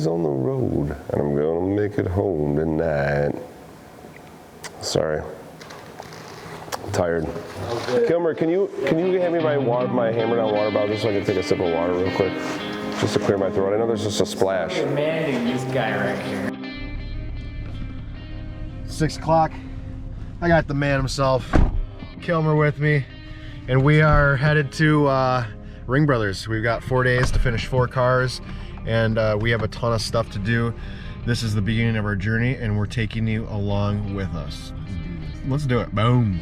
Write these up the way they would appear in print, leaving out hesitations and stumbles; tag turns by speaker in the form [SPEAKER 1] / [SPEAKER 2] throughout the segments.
[SPEAKER 1] always on the road, and I'm gonna make it home tonight. Sorry, I'm tired. Killmer, can you hand me my hammer down water bottle just so I can take a sip of water real quick, just to clear my throat? I know there's just a splash.
[SPEAKER 2] Demanding this guy right here.
[SPEAKER 3] 6 o'clock. I got the man himself, Killmer, with me, and we are headed to Ring Brothers. We've got 4 days to finish 4 cars, and we have a ton of stuff to do. This is the beginning of our journey, and we're taking you along with us. Let's do it. Boom.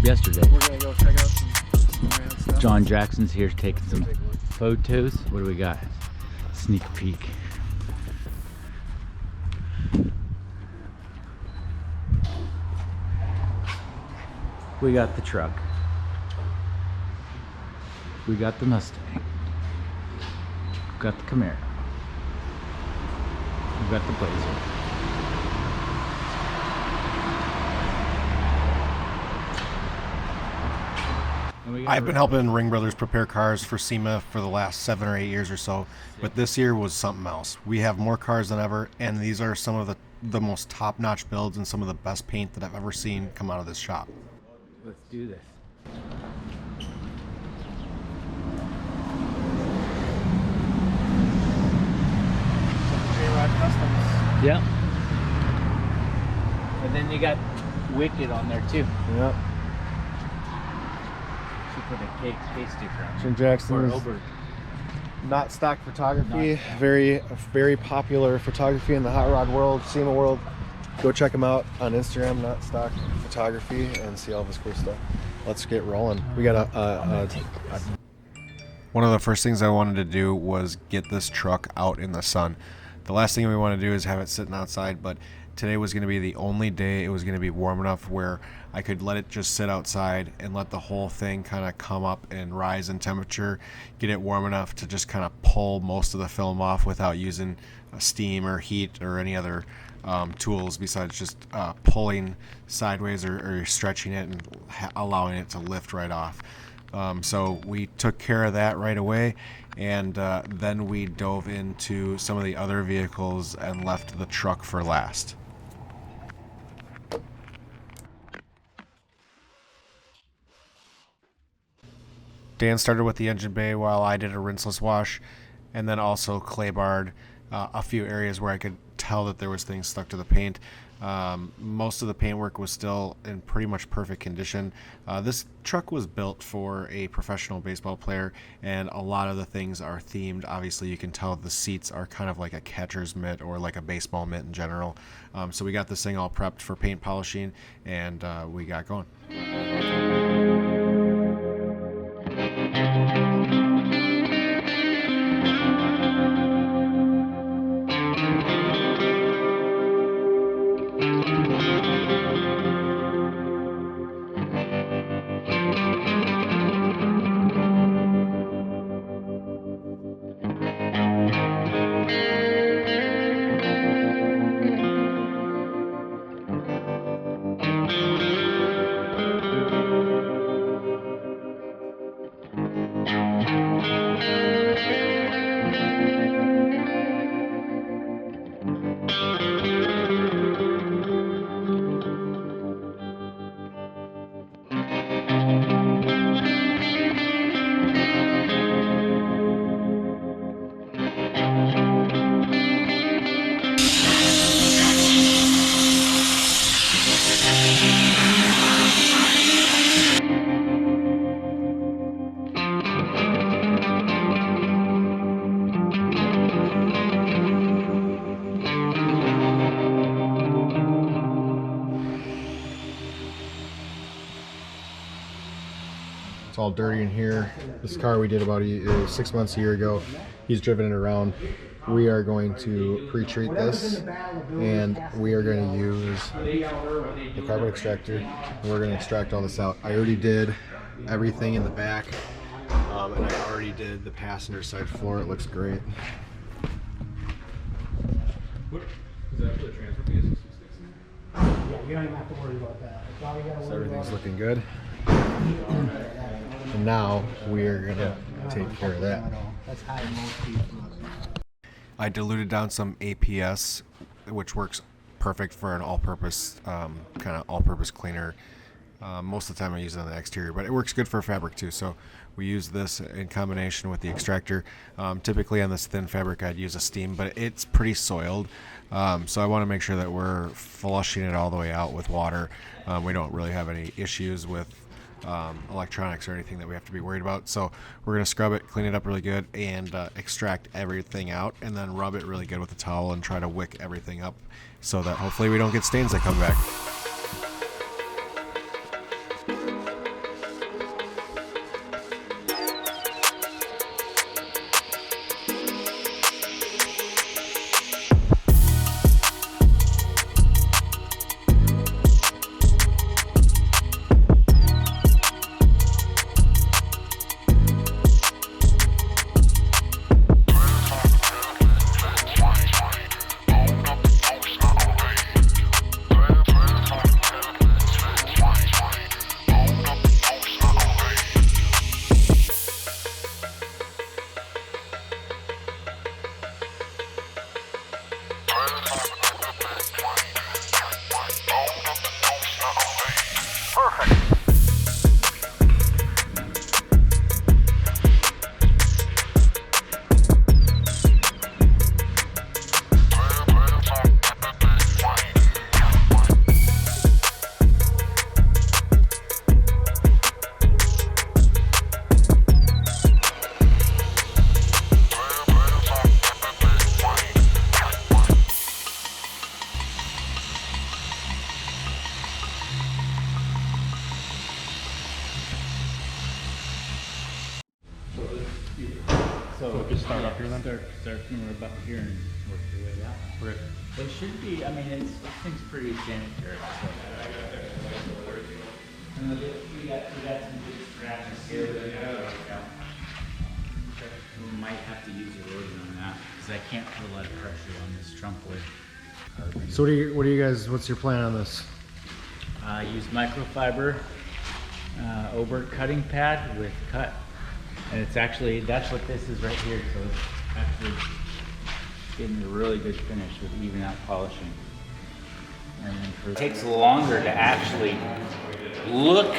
[SPEAKER 2] Yesterday. We're gonna go check out some Arendt stuff. John Jackson's here taking some photos. What do we got? Sneak peek. We got the truck. We got the Mustang. We got the Camaro. We got the Blazer.
[SPEAKER 3] I've been helping Ring Brothers prepare cars for SEMA for the last 7 or 8 years or so, but this year was something else. We have more cars than ever, and these are some of the most top-notch builds and some of the best paint that I've ever seen come out of this shop.
[SPEAKER 2] Let's do this. Yep. And then you got Wicked on there too.
[SPEAKER 3] Yep.
[SPEAKER 2] Put a case difference.
[SPEAKER 3] Jim Jackson's
[SPEAKER 2] Oberk.
[SPEAKER 3] not stock photography. Very popular photography in the hot rod world, SEMA world. Go check him out on Instagram, Not Stock Photography, and see all this cool stuff. Let's get rolling. We got One of the first things I wanted to do was get this truck out in the sun. The last thing we want to do is have it sitting outside, but today was going to be the only day it was going to be warm enough where I could let it just sit outside and let the whole thing kind of come up and rise in temperature, get it warm enough to just kind of pull most of the film off without using steam or heat or any other tools besides just pulling sideways or stretching it and allowing it to lift right off. So we took care of that right away, and then we dove into some of the other vehicles and left the truck for last. Dan started with the engine bay while I did a rinseless wash, and then also clay barred a few areas where I could tell that there was things stuck to the paint. Most of the paintwork was still in pretty much perfect condition. This truck was built for a professional baseball player, and a lot of the things are themed. Obviously, you can tell the seats are kind of like a catcher's mitt or like a baseball mitt in general. So we got this thing all prepped for paint polishing, and we got going. It's all dirty in here. This car we did about 6 months, a year ago. He's driven it around. we are going to pre-treat this, and we are going to use the carbon extractor, and we're going to extract all this out. I already did everything in the back, and I already did the passenger side floor. It looks great.
[SPEAKER 4] What, is that for the transfer pieces?
[SPEAKER 5] Yeah, you don't even have to worry about that. That's all you gotta
[SPEAKER 3] So
[SPEAKER 5] worry
[SPEAKER 3] everything's
[SPEAKER 5] about.
[SPEAKER 3] looking good. And now we are going to take care of that.
[SPEAKER 5] That's how most people.
[SPEAKER 3] I diluted down some APS, which works perfect for an all-purpose kind of all-purpose cleaner. Most of the time I use it on the exterior, but it works good for fabric too. So we use this in combination with the extractor. Typically on this thin fabric I'd use a steam, but it's pretty soiled. So I want to make sure that we're flushing it all the way out with water. We don't really have any issues with electronics or anything that we have to be worried about. So we're going to scrub it, clean it up really good, and extract everything out, and then rub it really good with a towel and try to wick everything up so that hopefully we don't get stains that come back.
[SPEAKER 2] So just start up here then? Start from about here and work your way that way.
[SPEAKER 4] Okay.
[SPEAKER 2] But it should be, I mean, this thing's pretty sanitary. So. And we got some good scratches here. We might have to use erosion on that because I can't put a lot of pressure on this trunk with.
[SPEAKER 3] So what do you guys, what's your plan on this?
[SPEAKER 2] Use microfiber Oberk cutting pad with cut. And it's actually, that's what this is right here. So it's actually getting a really good finish with even out polishing. And then it takes longer to actually look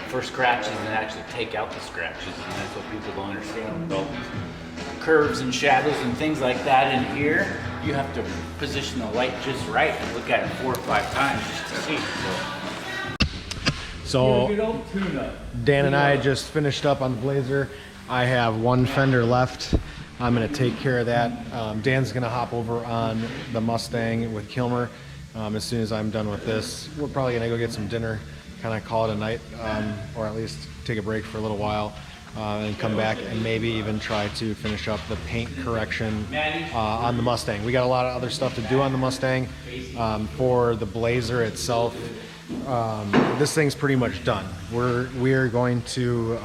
[SPEAKER 2] for scratches and actually take out the scratches. And that's what people don't understand. With all these curves and shadows and things like that in here, you have to position the light just right and look at it 4 or 5 times just to see.
[SPEAKER 3] So
[SPEAKER 2] Good old tune-up.
[SPEAKER 3] Dan and I just finished up on the Blazer. I have one fender left. I'm gonna take care of that. Dan's gonna hop over on the Mustang with Killmer. As soon as I'm done with this, we're probably gonna go get some dinner, kind of call it a night, or at least take a break for a little while, and come back and maybe even try to finish up the paint correction on the Mustang. We got a lot of other stuff to do on the Mustang. For the Blazer itself, this thing's pretty much done. We are going to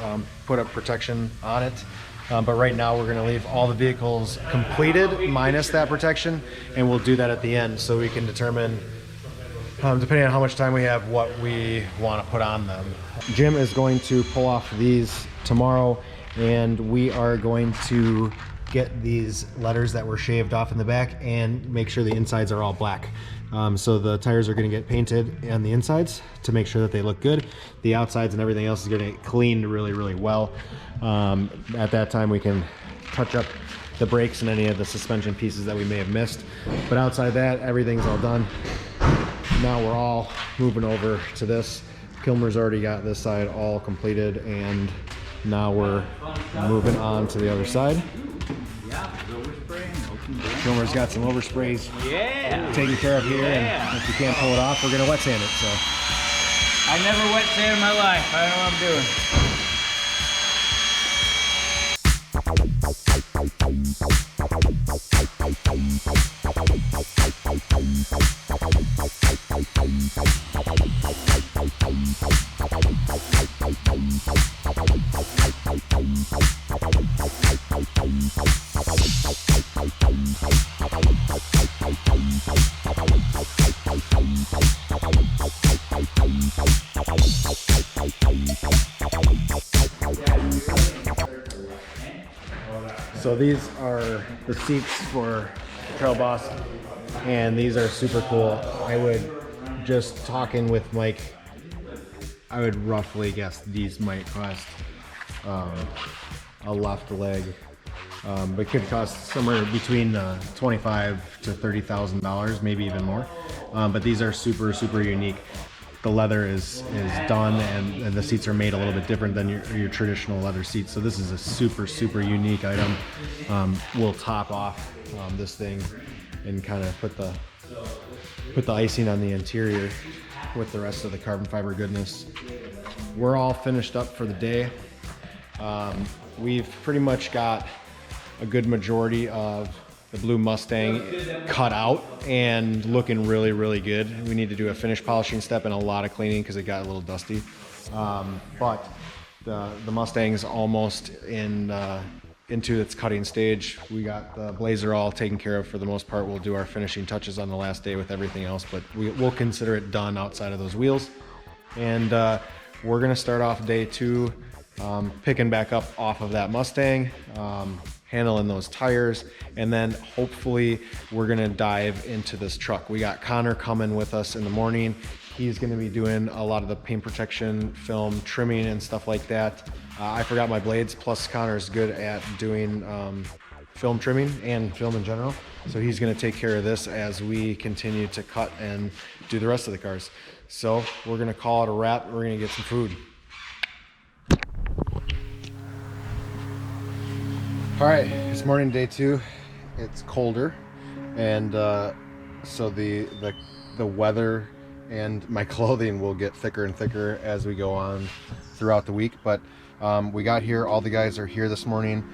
[SPEAKER 3] put up protection on it, but right now we're going to leave all the vehicles completed minus that protection, and we'll do that at the end so we can determine, depending on how much time we have, what we want to put on them. Jim is going to pull off these tomorrow, and we are going to get these letters that were shaved off in the back and make sure the insides are all black. So the tires are going to get painted on the insides to make sure that they look good. The outsides and everything else is going to get cleaned really, really well. At that time we can touch up the brakes and any of the suspension pieces that we may have missed. But outside that, everything's all done. Now we're all moving over to this. Killmer's already got this side all completed, and now we're moving on to the other side. Killmer's got some oversprays taken care of here, and if you can't pull it off, we're gonna wet sand it. So
[SPEAKER 2] I never wet sand in my life. I don't know what I'm doing.
[SPEAKER 3] So these are the seats for Trail Boss, and these are super cool. I would, just talking with Mike, I would roughly guess these might cost a left leg, but could cost somewhere between $25,000 to $30,000, maybe even more. But these are super unique. The leather is done, and the seats are made a little bit different than your traditional leather seats. So this is a super unique item. We'll top off this thing and kind of put the icing on the interior with the rest of the carbon fiber goodness. We're all finished up for the day. We've pretty much got a good majority of the blue Mustang cut out and looking really good. We need to do a finish polishing step and a lot of cleaning because it got a little dusty. But the Mustang's almost into its cutting stage. We got the blazer all taken care of for the most part. We'll do our finishing touches on the last day with everything else, but we'll consider it done outside of those wheels. And we're gonna start off day 2 picking back up off of that Mustang, handling those tires, and then hopefully we're gonna dive into this truck. We got Connor coming with us in the morning. He's gonna be doing a lot of the paint protection film trimming and stuff like that. I forgot my blades, plus Connor's good at doing film trimming and film in general. So he's gonna take care of this as we continue to cut and do the rest of the cars. So we're gonna call it a wrap. We're gonna get some food. All right, it's morning day 2. It's colder, and so the weather and my clothing will get thicker and thicker as we go on throughout the week. But we got here, all the guys are here this morning.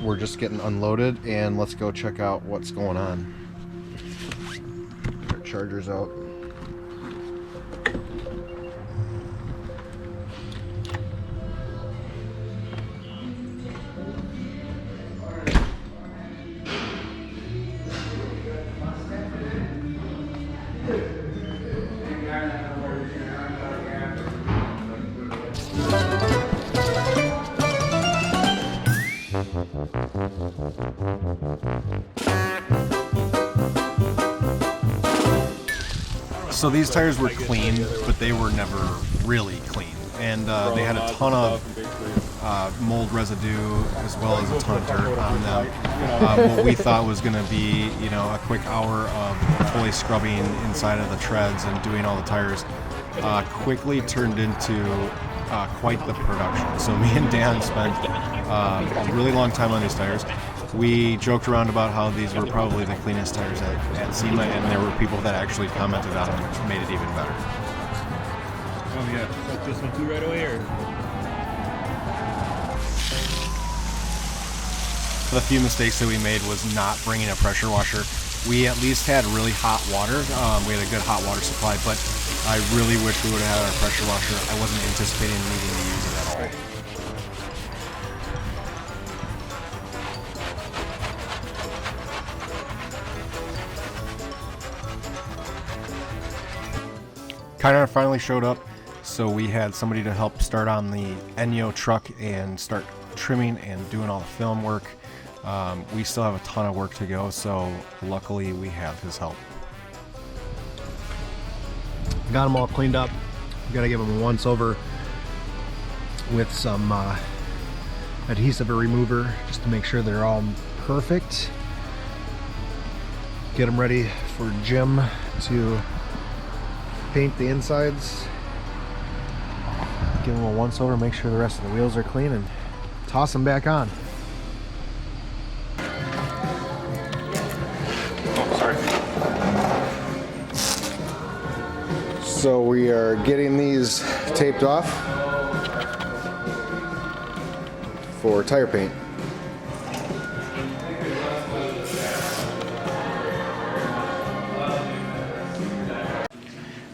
[SPEAKER 3] We're just getting unloaded, and let's go check out what's going on. Our charger's out. So these tires were clean, but they were never really clean, and they had a ton of mold residue as well as a ton of dirt on them. What we thought was going to be, a quick hour of fully scrubbing inside of the treads and doing all the tires quickly turned into quite the production. So me and Dan spent a really long time on these tires. We joked around about how these were probably the cleanest tires at SEMA, and there were people that actually commented on them, which made it even better.
[SPEAKER 4] Oh yeah, like this one too right away, or?
[SPEAKER 3] The few mistakes that we made was not bringing a pressure washer. We at least had really hot water. We had a good hot water supply, but I really wish we would have had our pressure washer. I wasn't anticipating needing to use it at all. Connor finally showed up, so we had somebody to help start on the Enyo truck and start trimming and doing all the film work. We still have a ton of work to go, so luckily we have his help. Got them all cleaned up. We gotta give them a once over with some adhesive remover just to make sure they're all perfect. Get them ready for Jim to paint the insides. Give them a once over, make sure the rest of the wheels are clean, and toss them back on. So we are getting these taped off for tire paint.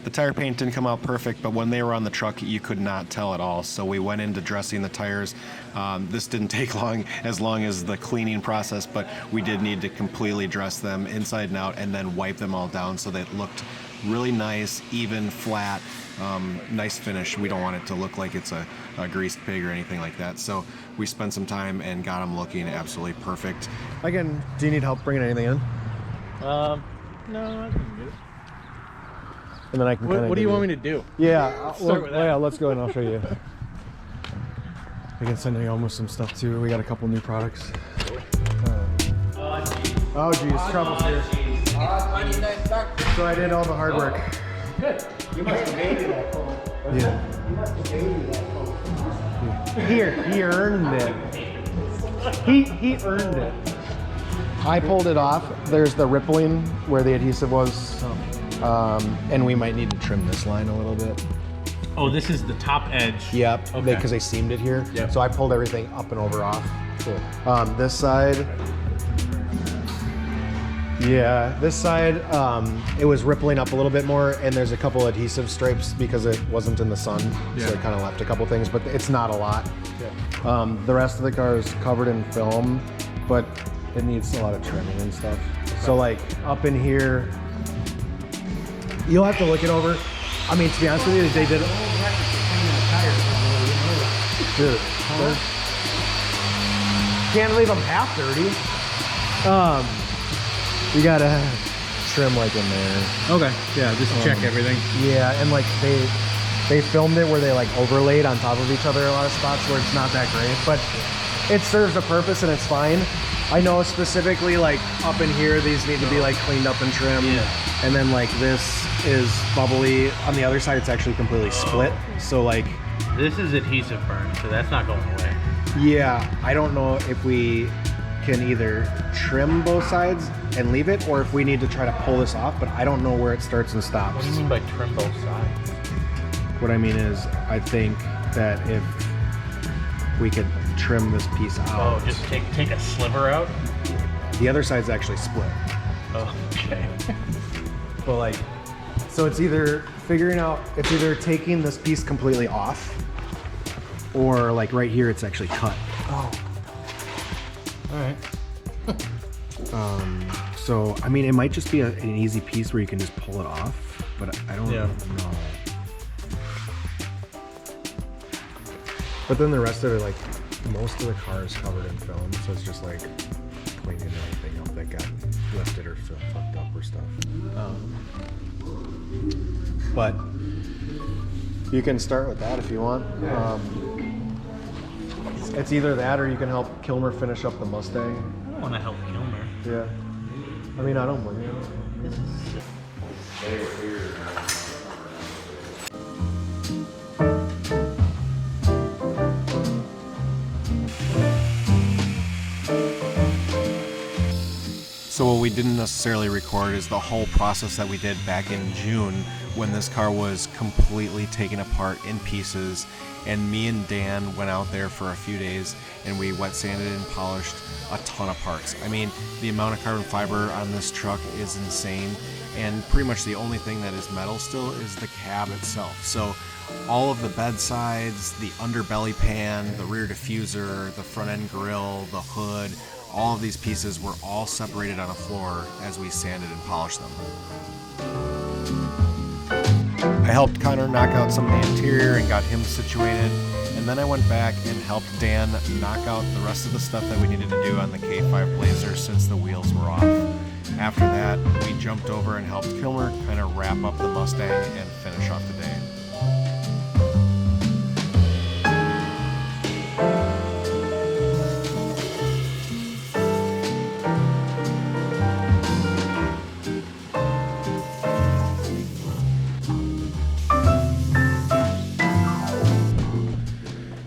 [SPEAKER 3] The tire paint didn't come out perfect, but when they were on the truck, you could not tell at all. So we went into dressing the tires. This didn't take as long as the cleaning process, but we did need to completely dress them inside and out and then wipe them all down so they looked really nice, even, flat, nice finish. We don't want it to look like it's a greased pig or anything like that. So we spent some time and got them looking absolutely perfect.
[SPEAKER 6] Again, do you need help bringing anything in?
[SPEAKER 4] No, I can do it.
[SPEAKER 6] And then I can.
[SPEAKER 4] What do you want me to do?
[SPEAKER 6] Yeah,
[SPEAKER 4] Start with that.
[SPEAKER 6] yeah. Let's go and I'll show you. I can send you almost some stuff too. We got a couple new products. Oh geez, trouble's here. So I did all the hard work.
[SPEAKER 5] Good. You must have made that phone.
[SPEAKER 6] Yeah.
[SPEAKER 5] You must have made that phone.
[SPEAKER 6] Here, he earned it. He earned it. I pulled it off. There's the rippling where the adhesive was, and we might need to trim this line a little bit.
[SPEAKER 2] Oh, this is the top edge.
[SPEAKER 6] Yep,
[SPEAKER 2] Okay.
[SPEAKER 6] because they seamed it here.
[SPEAKER 2] Yep.
[SPEAKER 6] So I pulled everything up and over off. Cool. This side, yeah, this side, it was rippling up a little bit more, and there's a couple adhesive stripes because it wasn't in the sun, so it kind of left a couple things, but it's not a lot. Yeah. The rest of the car is covered in film, but it needs a lot of trimming and stuff. So like up in here, you'll have to look it over. I mean, to be honest with you, they did it. Dude, can't leave them half dirty. You gotta trim like in there.
[SPEAKER 2] Okay. Yeah, just check everything.
[SPEAKER 6] Yeah, and like they filmed it where they like overlaid on top of each other a lot of spots where it's not that great, but it serves a purpose and it's fine. I know specifically like up in here, these need to be like cleaned up and trimmed.
[SPEAKER 2] Yeah.
[SPEAKER 6] And then like this is bubbly. On the other side, it's actually completely split. So like,
[SPEAKER 2] This is adhesive burn, so that's not going away.
[SPEAKER 6] yeah, I don't know if we can either trim both sides and leave it, or if we need to try to pull this off, but I don't know where it starts and stops.
[SPEAKER 2] What do you mean by trim both sides?
[SPEAKER 6] What I mean is, I think that if we could trim this piece out.
[SPEAKER 2] Oh, just take a sliver out?
[SPEAKER 6] The other side's actually split.
[SPEAKER 2] Oh, okay.
[SPEAKER 6] But like, so it's either taking this piece completely off, or like right here, it's actually cut.
[SPEAKER 2] Oh. All right.
[SPEAKER 6] So, I mean, it might just be an easy piece where you can just pull it off, but I don't know. But then the rest of it, like, most of the car is covered in film, so it's just like cleaning anything up that got lifted or fucked up or stuff. But you can start with that if you want. It's either that or you can help Killmer finish up the Mustang.
[SPEAKER 2] I don't want to help Killmer.
[SPEAKER 6] Yeah. I mean, I don't blame you.
[SPEAKER 3] So what we didn't necessarily record is the whole process that we did back in June when this car was completely taken apart in pieces, and me and Dan went out there for a few days and we wet sanded and polished a ton of parts. I mean, the amount of carbon fiber on this truck is insane, and pretty much the only thing that is metal still is the cab itself. So all of the bed sides, the underbelly pan, the rear diffuser, the front end grille, the hood, all of these pieces were all separated on a floor as we sanded and polished them. I helped Connor knock out some of the interior and got him situated, and then I went back and helped Dan knock out the rest of the stuff that we needed to do on the K5 Blazer since the wheels were off. After that, we jumped over and helped Killmer kind of wrap up the Mustang and finish off the day.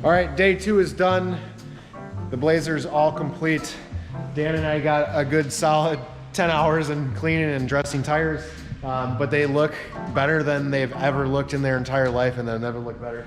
[SPEAKER 6] All right, day 2 is done. The Blazer's all complete. Dan and I got a good solid 10 hours in cleaning and dressing tires, but they look better than they've ever looked in their entire life, and they'll never look better.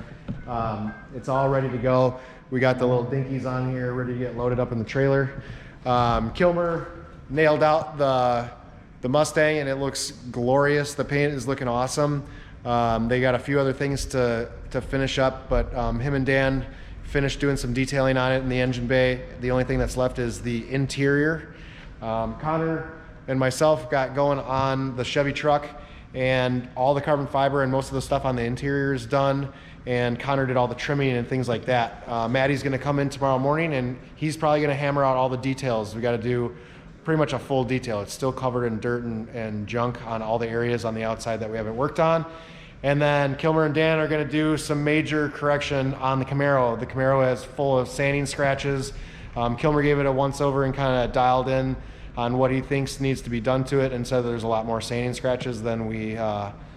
[SPEAKER 6] It's all ready to go. We got the little dinkies on here ready to get loaded up in the trailer. Killmer nailed out the Mustang, and it looks glorious. The paint is looking awesome. They got a few other things to finish up, but him and Dan finished doing some detailing on it in the engine bay. The only thing that's left is the interior. Connor and myself got going on the Chevy truck, and all the carbon fiber and most of the stuff on the interior is done, and Connor did all the trimming and things like that. Mattie's going to come in tomorrow morning, and he's probably going to hammer out all the details. We got to do pretty much a full detail. It's still covered in dirt and junk on all the areas on the outside that we haven't worked on. And then Killmer and Dan are going to do some major correction on the Camaro. The Camaro is full of sanding scratches. Killmer gave it a once over and kind of dialed in on what he thinks needs to be done to it, and said there's a lot more sanding scratches than we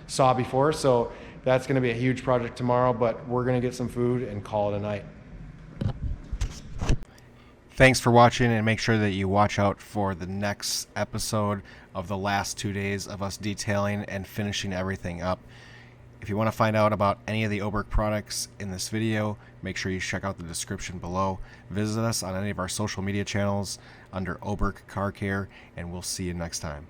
[SPEAKER 6] saw before. So that's going to be a huge project tomorrow, but we're going to get some food and call it a night.
[SPEAKER 3] Thanks for watching, and make sure that you watch out for the next episode of the last 2 days of us detailing and finishing everything up. If you want to find out about any of the Oberk products in this video, make sure you check out the description below. Visit us on any of our social media channels under Oberk Car Care, and we'll see you next time.